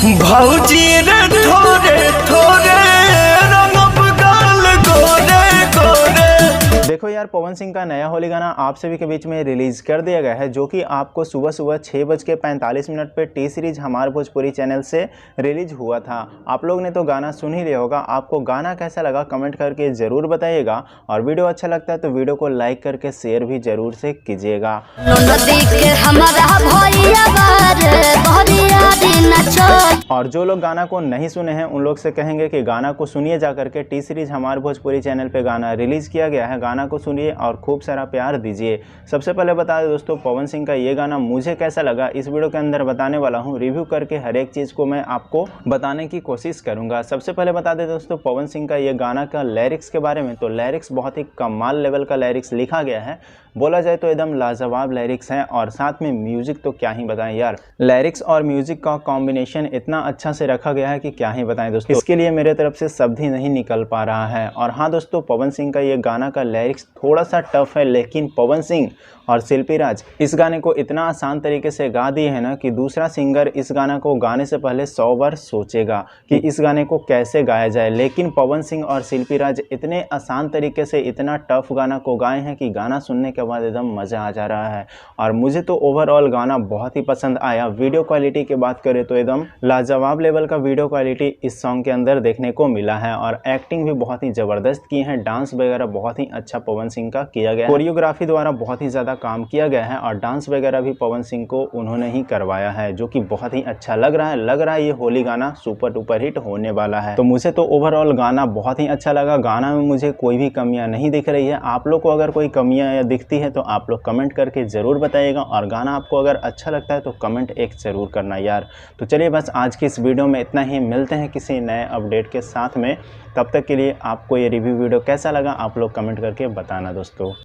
भौजी रे थोरे थोरे रंगब गाल गोरे गोरे। देखो यार, पवन सिंह का नया होली गाना आप सभी के बीच में रिलीज कर दिया गया है, जो कि आपको सुबह सुबह 6:45 पे टी सीरीज हमार भोजपुरी चैनल से रिलीज हुआ था। आप लोग ने तो गाना सुन ही लिया होगा। आपको गाना कैसा लगा कमेंट करके ज़रूर बताइएगा, और वीडियो अच्छा लगता है तो वीडियो को लाइक करके शेयर भी ज़रूर से कीजिएगा। और जो लोग गाना को नहीं सुने हैं उन लोग से कहेंगे कि गाना को सुनिए जा करके। टी सीरीज हमार भोजपुरी चैनल पे गाना रिलीज़ किया गया है, गाना को सुनिए और खूब सारा प्यार दीजिए। सबसे पहले बता दें दोस्तों, पवन सिंह का ये गाना मुझे कैसा लगा इस वीडियो के अंदर बताने वाला हूँ। रिव्यू करके हर एक चीज़ को मैं आपको बताने की कोशिश करूँगा। सबसे पहले बता दें दोस्तों, पवन सिंह का ये गाना का लिरिक्स के बारे में। तो लिरिक्स बहुत ही कमाल लेवल का लिरिक्स लिखा गया है, बोला जाए तो एकदम लाजवाब लिरिक्स हैं। और साथ में म्यूजिक तो क्या ही बताएं यार, लिरिक्स और म्यूजिक का कॉम्बिनेशन इतना अच्छा से रखा गया है कि क्या ही बताएं दोस्तों। इसके लिए मेरे तरफ से शब्द ही नहीं निकल पा रहा है। और हाँ दोस्तों, पवन सिंह का ये गाना का लिरिक्स थोड़ा सा टफ है, लेकिन पवन सिंह और शिल्पी राज इस गाने को इतना आसान तरीके से गा दिए हैं ना कि दूसरा सिंगर इस गाना को गाने से पहले 100 बार सोचेगा कि इस गाने को कैसे गाया जाए। लेकिन पवन सिंह और शिल्पी राज इतने आसान तरीके से इतना टफ गाना को गाए हैं कि गाना सुनने के बाद एकदम मज़ा आ जा रहा है। और मुझे तो ओवरऑल गाना बहुत ही पसंद आया। वीडियो क्वालिटी की बात करें तो एकदम लाजवाब लेवल का वीडियो क्वालिटी इस सॉन्ग के अंदर देखने को मिला है। और एक्टिंग भी बहुत ही ज़बरदस्त की है, डांस वगैरह बहुत ही अच्छा पवन सिंह का किया गया है। कोरियोग्राफी द्वारा बहुत ही ज़्यादा काम किया गया है और डांस वगैरह भी पवन सिंह को उन्होंने ही करवाया है, जो कि बहुत ही अच्छा लग रहा है। लग रहा है ये होली गाना सुपर डुपर हिट होने वाला है। तो मुझे तो ओवरऑल गाना बहुत ही अच्छा लगा। गाना में मुझे कोई भी कमियां नहीं दिख रही है। आप लोग को अगर कोई कमियां दिखती है तो आप लोग कमेंट करके ज़रूर बताइएगा। और गाना आपको अगर अच्छा लगता है तो कमेंट एक ज़रूर करना यार। तो चलिए बस आज की इस वीडियो में इतना ही। मिलते हैं किसी नए अपडेट के साथ में। तब तक के लिए आपको ये रिव्यू वीडियो कैसा लगा आप लोग कमेंट करके बताना दोस्तों।